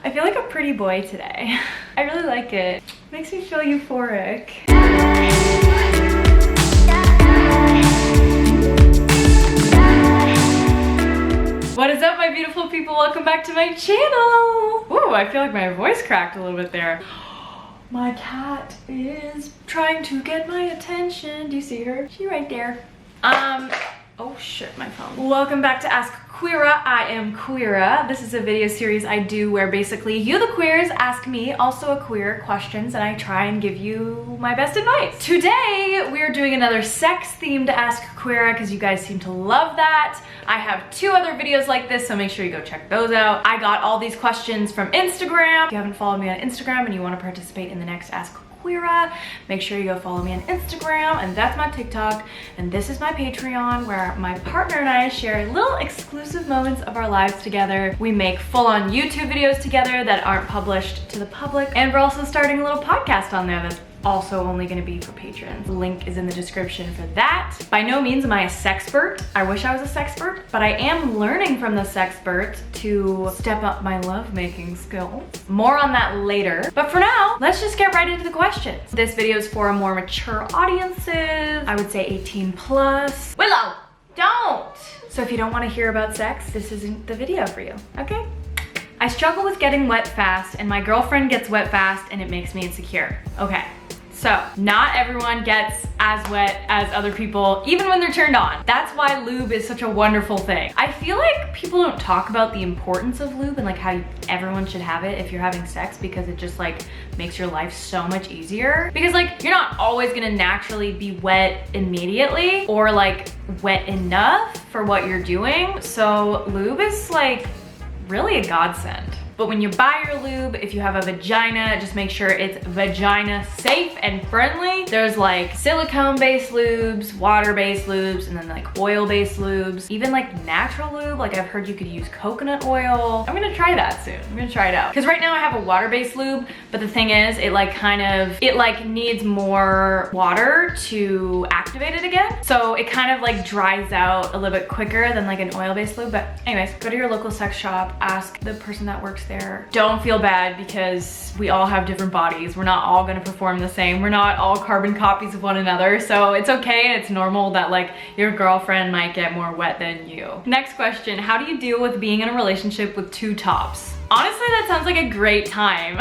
I feel like a pretty boy today. I really like it. Makes me feel euphoric. What is up, my beautiful people? Welcome back to my channel. Ooh, I feel like my voice cracked a little bit there. My cat is trying to get my attention. Do you see her? She right there. Oh shit, my phone. Welcome back to Ask Keara. I am Keara. This is a video series I do where basically you, the queers, ask me, also a queer, questions, and I try and give you my best advice. Today, we are doing another sex-themed Ask Keara because you guys seem to love that. I have 2 other videos like this, so make sure you go check those out. I got all these questions from Instagram. If you haven't followed me on Instagram and you want to participate in the next Ask Keara, make sure you go follow me on Instagram, and that's my TikTok, and this is my Patreon where my partner and I share little exclusive moments of our lives together. We make full-on YouTube videos together that aren't published to the public, and we're also starting a little podcast on there that's also only going to be for patrons. The link is in the description for that. By no means am I a sexpert. I wish I was a sexpert, but I am learning from the sexpert to step up my lovemaking skills. More on that later. But for now, let's just get right into the questions. This video is for more mature audiences. I would say 18 plus. Willow, don't! So if you don't want to hear about sex, this isn't the video for you, okay? I struggle with getting wet fast, and my girlfriend gets wet fast and it makes me insecure. Okay. So, not everyone gets as wet as other people, even when they're turned on. That's why lube is such a wonderful thing. I feel like people don't talk about the importance of lube and like how everyone should have it if you're having sex, because it just like makes your life so much easier. Because like, you're not always gonna naturally be wet immediately or like wet enough for what you're doing. So lube is like really a godsend. But when you buy your lube, if you have a vagina, just make sure it's vagina safe and friendly. There's like silicone-based lubes, water-based lubes, and then like oil-based lubes. Even like natural lube, like I've heard you could use coconut oil. I'm gonna try that soon. I'm gonna try it out. Because right now I have a water-based lube, but the thing is, it like needs more water to activate it again. So it kind of like dries out a little bit quicker than like an oil-based lube. But anyways, go to your local sex shop, ask the person that works there. Don't feel bad because we all have different bodies. We're not all gonna perform the same. We're not all carbon copies of one another. So it's okay and it's normal that like your girlfriend might get more wet than you. Next question, how do you deal with being in a relationship with 2 tops? Honestly, that sounds like a great time.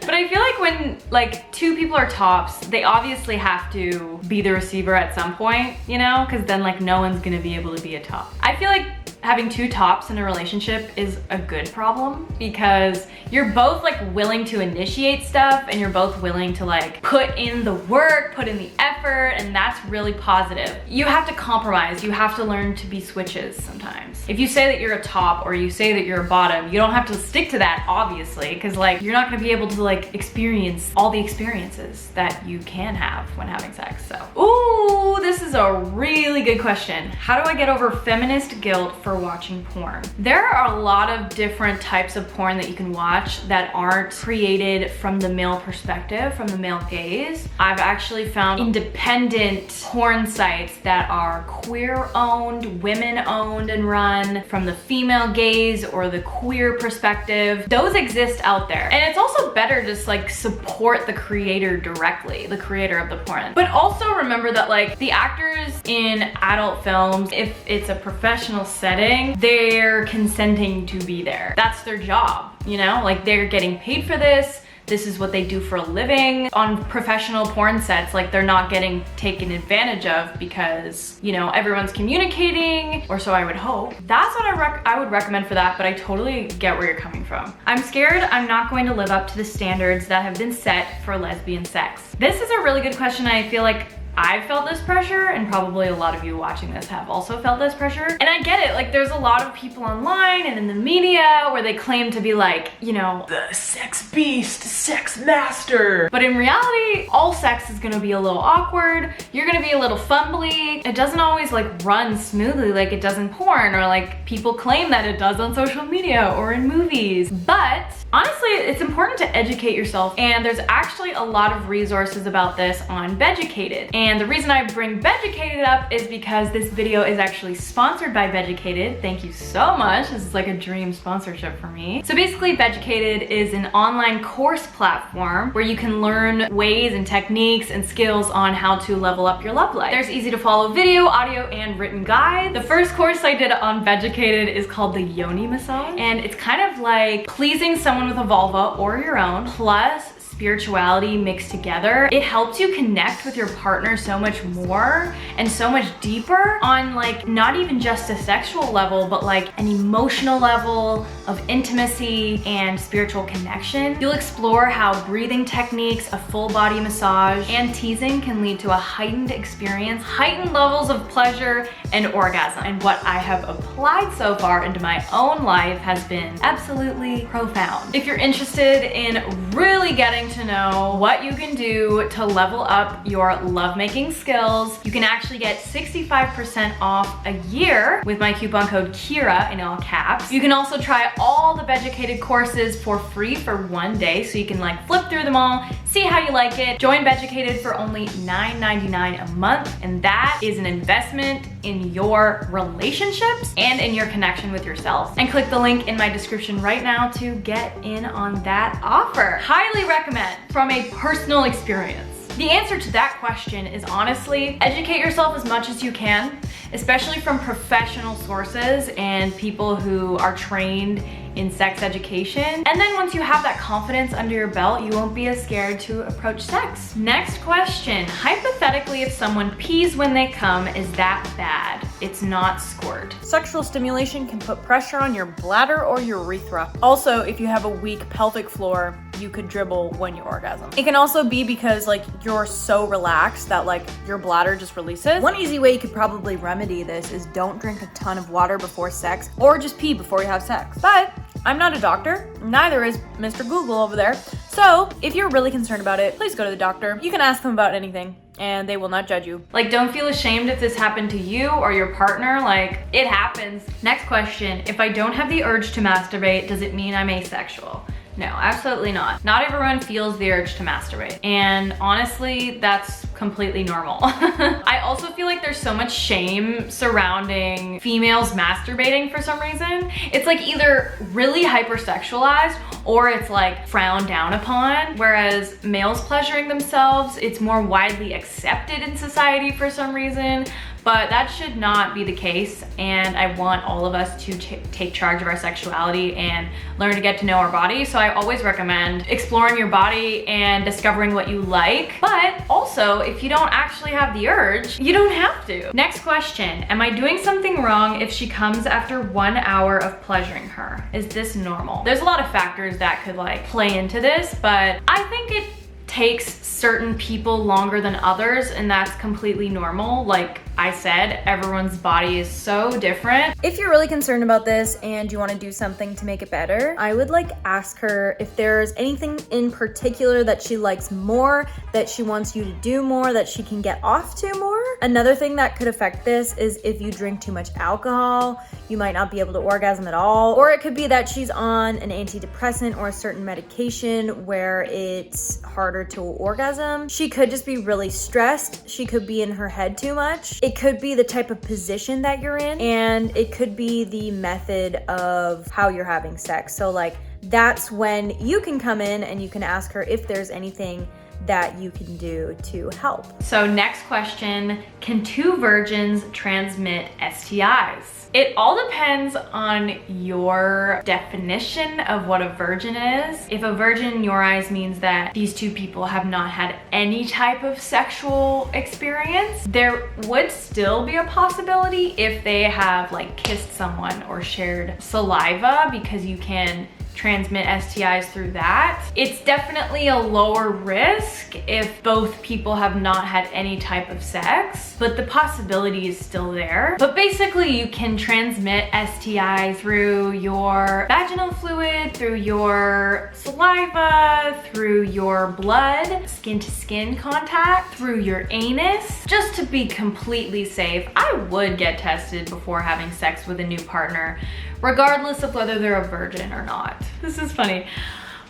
But I feel like when like 2 people are tops, they obviously have to be the receiver at some point, you know? Because then like no one's gonna be able to be a top. I feel like having 2 tops in a relationship is a good problem because you're both like willing to initiate stuff and you're both willing to like put in the work, put in the effort, and that's really positive. You have to compromise. You have to learn to be switches sometimes. If you say that you're a top or you say that you're a bottom, you don't have to stick to that, obviously, because like you're not gonna be able to like experience all the experiences that you can have when having sex. So, ooh, this is a really good question. How do I get over feminist guilt for watching porn? There are a lot of different types of porn that you can watch that aren't created from the male perspective, from the male gaze. I've actually found independent porn sites that are queer owned, women owned and run from the female gaze or the queer perspective. Those exist out there. And it's also better just like support the creator directly, the creator of the porn. But also remember that like the actors in adult films, if it's a professional setting, they're consenting to be there. That's their job, you know? Like they're getting paid for this. This is what they do for a living. On professional porn sets, like they're not getting taken advantage of because, you know, everyone's communicating, or so I would hope. That's what I would recommend for that, but I totally get where you're coming from. I'm scared I'm not going to live up to the standards that have been set for lesbian sex. This is a really good question. I feel like I've felt this pressure, and probably a lot of you watching this have also felt this pressure. And I get it, like there's a lot of people online and in the media where they claim to be like, you know, the sex beast, sex master. But in reality, all sex is gonna be a little awkward. You're gonna be a little fumbly. It doesn't always like run smoothly like it does in porn, or like people claim that it does on social media or in movies. But honestly, it's important to educate yourself, and there's actually a lot of resources about this on Beducated. And the reason I bring Beducated up is because this video is actually sponsored by Beducated. Thank you so much. This is like a dream sponsorship for me. So basically, Beducated is an online course platform where you can learn ways and techniques and skills on how to level up your love life. There's easy to follow video, audio, and written guides. The first course I did on Beducated is called the Yoni Massage, and it's kind of like pleasing someone with a vulva or your own, plus spirituality mixed together. It helps you connect with your partner so much more and so much deeper on like not even just a sexual level, but like an emotional level of intimacy and spiritual connection. You'll explore how breathing techniques, a full body massage, and teasing can lead to a heightened experience, heightened levels of pleasure and orgasm. And what I have applied so far into my own life has been absolutely profound. If you're interested in really getting to know what you can do to level up your lovemaking skills, you can actually get 65% off a year with my coupon code Keara in all caps. You can also try all the Beducated courses for free for 1 day, so you can like flip through them all, see how you like it. Join Beducated for only $9.99 a month, and that is an investment in your relationships and in your connection with yourself. And click the link in my description right now to get in on that offer. Highly recommend from a personal experience. The answer to that question is honestly, educate yourself as much as you can, especially from professional sources and people who are trained in sex education. And then once you have that confidence under your belt, you won't be as scared to approach sex. Next question. Hypothetically, if someone pees when they come, is that bad? It's not squirt. Sexual stimulation can put pressure on your bladder or urethra. Also, if you have a weak pelvic floor, you could dribble when you orgasm. It can also be because like you're so relaxed that like your bladder just releases. One easy way you could probably remedy this is don't drink a ton of water before sex, or just pee before you have sex. But I'm not a doctor, neither is Mr. Google over there. So if you're really concerned about it, please go to the doctor. You can ask them about anything and they will not judge you. Like, don't feel ashamed if this happened to you or your partner. Like, it happens. Next question. If I don't have the urge to masturbate, does it mean I'm asexual? No, absolutely not. Not everyone feels the urge to masturbate. And honestly, that's completely normal. I also feel like there's so much shame surrounding females masturbating for some reason. It's like either really hypersexualized or it's like frowned down upon, whereas males pleasuring themselves, it's more widely accepted in society for some reason. But that should not be the case, and I want all of us to take charge of our sexuality and learn to get to know our body. So I always recommend exploring your body and discovering what you like. But also, if you don't actually have the urge, you don't have to. Next question. Am I doing something wrong if she comes after 1 hour of pleasuring her? Is this normal? There's a lot of factors that could like play into this, but I think it takes certain people longer than others, and that's completely normal. Like I said, everyone's body is so different. If you're really concerned about this and you want to do something to make it better, I would like ask her if there's anything in particular that she likes more, that she wants you to do more, that she can get off to more. Another thing that could affect this is if you drink too much alcohol, you might not be able to orgasm at all. Or it could be that she's on an antidepressant or a certain medication where it's harder to orgasm. She could just be really stressed. She could be in her head too much. It could be the type of position that you're in, and it could be the method of how you're having sex. So like that's when you can come in and you can ask her if there's anything that you can do to help. So next question, can two virgins transmit STIs? It all depends on your definition of what a virgin is. If a virgin in your eyes means that these two people have not had any type of sexual experience, there would still be a possibility if they have like kissed someone or shared saliva, because you can transmit STIs through that. It's definitely a lower risk if both people have not had any type of sex, but the possibility is still there. But basically you can transmit STI through your vaginal fluid, through your saliva, through your blood, skin to skin contact, through your anus. Just to be completely safe, I would get tested before having sex with a new partner, regardless of whether they're a virgin or not. This is funny.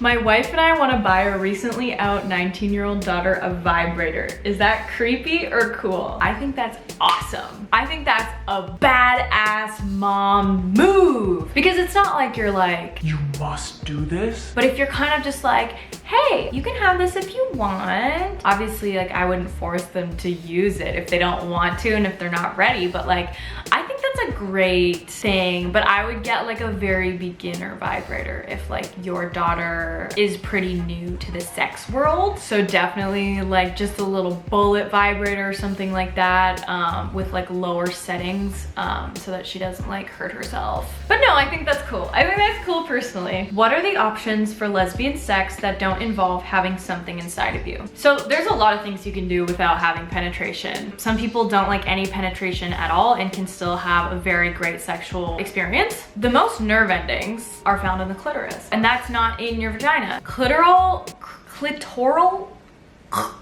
My wife and I want to buy our recently out 19-year-old daughter a vibrator. Is that creepy or cool? I think that's awesome. I think that's a badass mom move. Because it's not like you're like, you must do this. But if you're kind of just like, hey, you can have this if you want. Obviously, like, I wouldn't force them to use it if they don't want to and if they're not ready, but like, I think that's a great thing. But I would get like a very beginner vibrator if like your daughter is pretty new to the sex world. So definitely like just a little bullet vibrator or something like that, with like lower settings, so that she doesn't like hurt herself. But no, I think that's cool. I think that's cool personally. What are the options for lesbian sex that don't involve having something inside of you? So there's a lot of things you can do without having penetration. Some people don't like any penetration at all and can still have a very great sexual experience. The most nerve endings are found in the clitoris, and that's not in your vagina. Clitoral,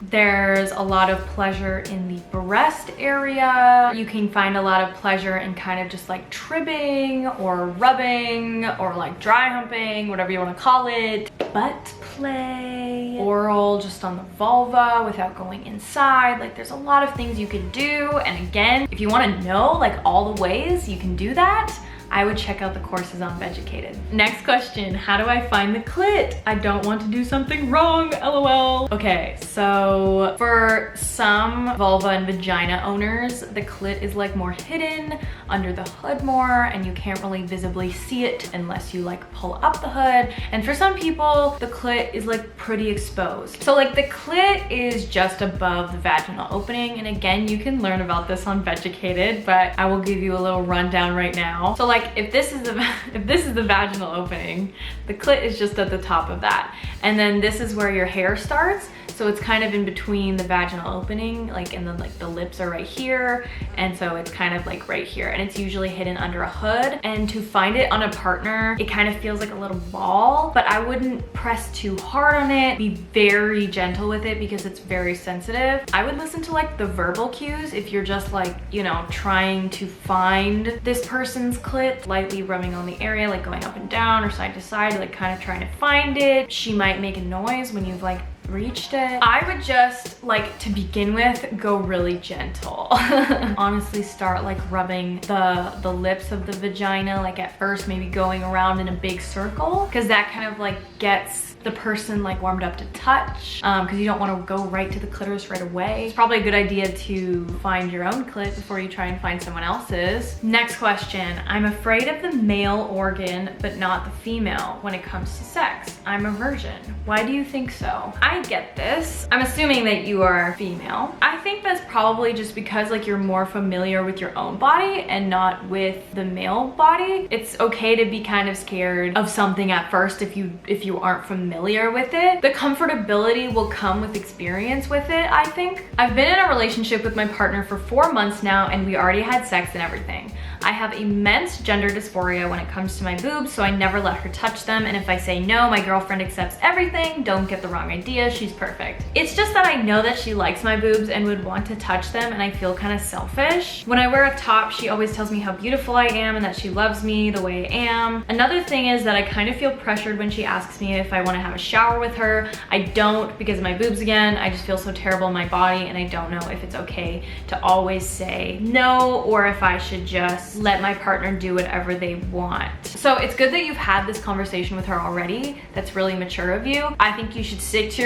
there's a lot of pleasure in the breast area. You can find a lot of pleasure in kind of just like tribbing or rubbing or like dry humping, whatever you want to call it. Butt play, oral just on the vulva without going inside. Like there's a lot of things you could do. And again, if you want to know like all the ways you can do that, I would check out the courses on Vegucated. Next question, how do I find the clit? I don't want to do something wrong, LOL. Okay, so for some vulva and vagina owners, the clit is like more hidden under the hood more, and you can't really visibly see it unless you like pull up the hood. And for some people, the clit is like pretty exposed. So like the clit is just above the vaginal opening. And again, you can learn about this on Vegucated, but I will give you a little rundown right now. So like if this is the vaginal opening, the clit is just at the top of that. And then this is where your hair starts. So it's kind of in between the vaginal opening, like, and then like the lips are right here. And so it's kind of like right here, and it's usually hidden under a hood. And to find it on a partner, it kind of feels like a little ball, but I wouldn't press too hard on it. Be very gentle with it because it's very sensitive. I would listen to like the verbal cues if you're just like, you know, trying to find this person's clit, lightly rubbing on the area, like going up and down or side to side, like kind of trying to find it. She might make a noise when you've like reached it. I would just like, to begin with, go really gentle. Honestly, start like rubbing the lips of the vagina, like at first maybe going around in a big circle, because that kind of like gets the person like warmed up to touch, because you don't want to go right to the clitoris right away. It's probably a good idea to find your own clit before you try and find someone else's. Next question, I'm afraid of the male organ but not the female when it comes to sex. I'm a virgin. Why do you think so? I get this. I'm assuming that you are female. I think that's probably just because like you're more familiar with your own body and not with the male body. It's okay to be kind of scared of something at first if you aren't familiar with it. The comfortability will come with experience with it, I think. I've been in a relationship with my partner for 4 months now, and we already had sex and everything. I have immense gender dysphoria when it comes to my boobs, so I never let her touch them. And if I say no, my girlfriend accepts everything. Don't get the wrong idea, she's perfect. It's just that I know that she likes my boobs and would want to touch them, and I feel kind of selfish. When I wear a top, she always tells me how beautiful I am and that she loves me the way I am. Another thing is that I kind of feel pressured when she asks me if I want to have a shower with her. I don't, because of my boobs again. I just feel so terrible in my body, and I don't know if it's okay to always say no, or if I should just let my partner do whatever they want. So it's good that you've had this conversation with her already. That's really mature of you. I think you should stick to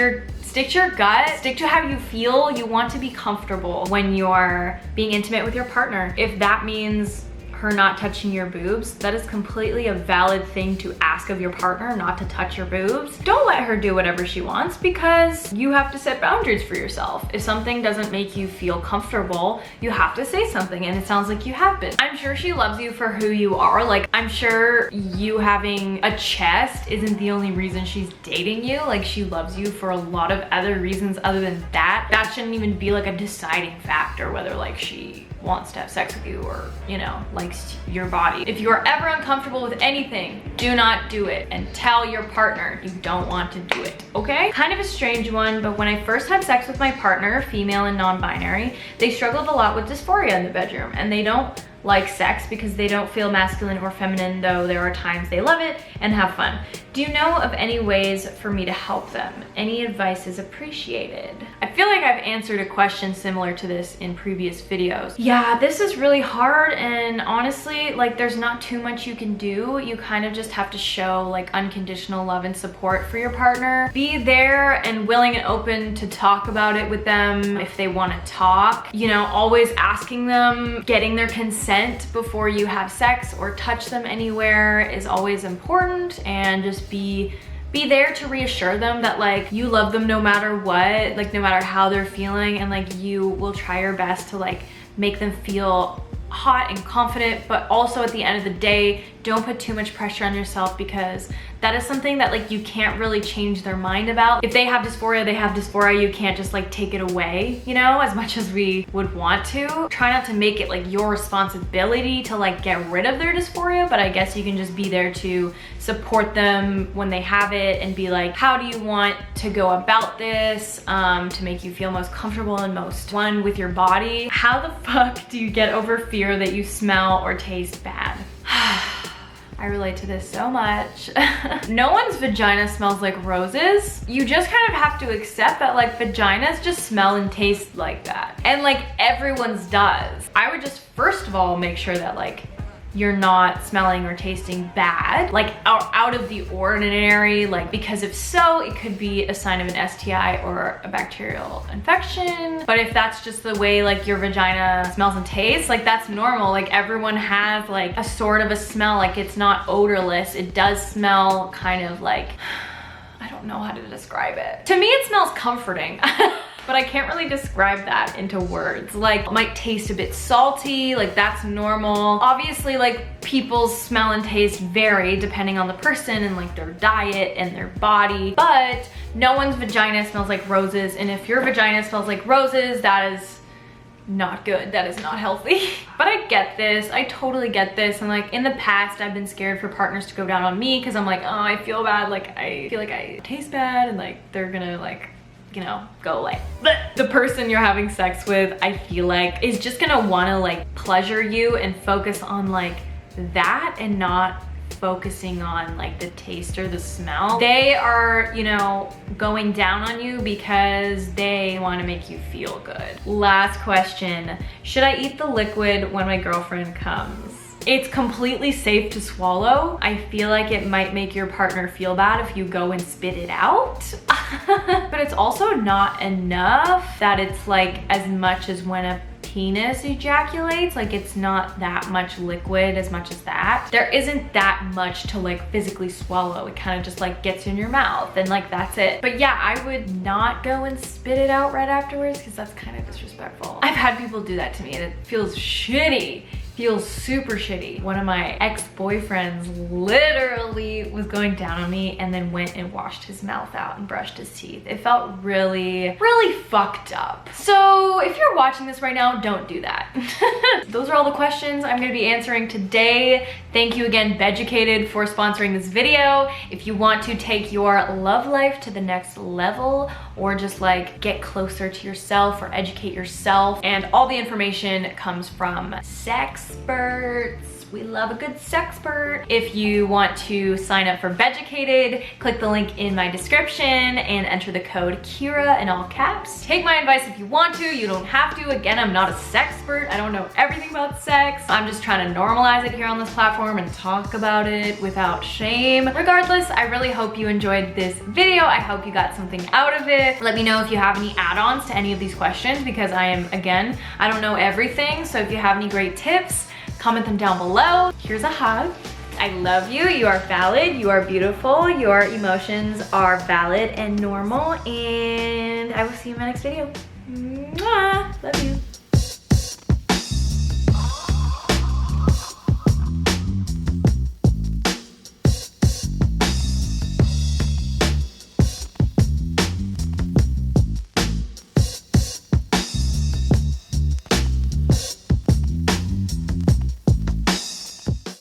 your gut, stick to how you feel. You want to be comfortable when you're being intimate with your partner. If that means her not touching your boobs, that is completely a valid thing to ask of your partner, not to touch your boobs. Don't let her do whatever she wants, because you have to set boundaries for yourself. If something doesn't make you feel comfortable, you have to say something, and it sounds like you have been. I'm sure she loves you for who you are. Like, I'm sure you having a chest isn't the only reason she's dating you. Like, she loves you for a lot of other reasons other than that. That shouldn't even be like a deciding factor whether like she wants to have sex with you or, you know, likes your body. If you are ever uncomfortable with anything, do not do it, and tell your partner you don't want to do it, okay? Kind of a strange one, but when I first had sex with my partner, female and non-binary, they struggled a lot with dysphoria in the bedroom, and they don't like sex because they don't feel masculine or feminine, though there are times they love it and have fun. Do you know of any ways for me to help them? Any advice is appreciated. I feel like I've answered a question similar to this in previous videos. Yeah, this is really hard, and honestly, like, there's not too much you can do. You kind of just have to show like unconditional love and support for your partner. Be there and willing and open to talk about it with them if they want to talk. You know, always asking them, getting their consent before you have sex or touch them anywhere is always important, and just be there to reassure them that like you love them no matter what, like no matter how they're feeling, and like you will try your best to like make them feel hot and confident. But also at the end of the day, don't put too much pressure on yourself, because that is something that like you can't really change their mind about. If they have dysphoria, they have dysphoria. You can't just like take it away, you know, as much as we would want to. Try not to make it like your responsibility to like get rid of their dysphoria, but I guess you can just be there to support them when they have it and be like, how do you want to go about this to make you feel most comfortable and most one with your body? How the fuck do you get over fear that you smell or taste bad? I relate to this so much. No one's vagina smells like roses. You just kind of have to accept that like vaginas just smell and taste like that. And like everyone's does. I would just first of all make sure that like you're not smelling or tasting bad, like out of the ordinary, like, because if so, it could be a sign of an STI or a bacterial infection. But if that's just the way like your vagina smells and tastes, like that's normal. Like everyone has like a sort of a smell, like it's not odorless. It does smell kind of like, I don't know how to describe it. To me, it smells comforting. But I can't really describe that into words. Like, it might taste a bit salty, like that's normal. Obviously, like people's smell and taste vary depending on the person and like their diet and their body, but no one's vagina smells like roses. And if your vagina smells like roses, that is not good. That is not healthy. But I get this. I totally get this. And like in the past, I've been scared for partners to go down on me because I'm like, oh, I feel bad. Like I feel like I taste bad and like they're gonna like, you know, go away. But the person you're having sex with, I feel like, is just gonna wanna like pleasure you and focus on like that and not focusing on like the taste or the smell. They are, you know, going down on you because they want to make you feel good. Last question. Should I eat the liquid when my girlfriend comes? It's completely safe to swallow. I feel like it might make your partner feel bad if you go and spit it out. But it's also not enough that it's like as much as when a penis ejaculates. Like it's not that much liquid as much as that. There isn't that much to like physically swallow. It kind of just like gets in your mouth and like that's it. But yeah, I would not go and spit it out right afterwards because that's kind of disrespectful. I've had people do that to me and it feels shitty. Feels super shitty. One of my ex-boyfriends literally was going down on me and then went and washed his mouth out and brushed his teeth. It felt really, really fucked up. So if you're watching this right now, don't do that. Those are all the questions I'm gonna be answering today. Thank you again, Beducated, for sponsoring this video. If you want to take your love life to the next level or just like get closer to yourself or educate yourself, and all the information comes from Sexperts. We love a good sexpert. If you want to sign up for Beducated, click the link in my description and enter the code Keara in all caps. Take my advice if you want to, you don't have to. Again, I'm not a sexpert. I don't know everything about sex. I'm just trying to normalize it here on this platform and talk about it without shame. Regardless, I really hope you enjoyed this video. I hope you got something out of it. Let me know if you have any add-ons to any of these questions, because again, I don't know everything. So if you have any great tips, comment them down below. Here's a hug. I love you. You are valid. You are beautiful. Your emotions are valid and normal. And I will see you in my next video. Mwah. Love you.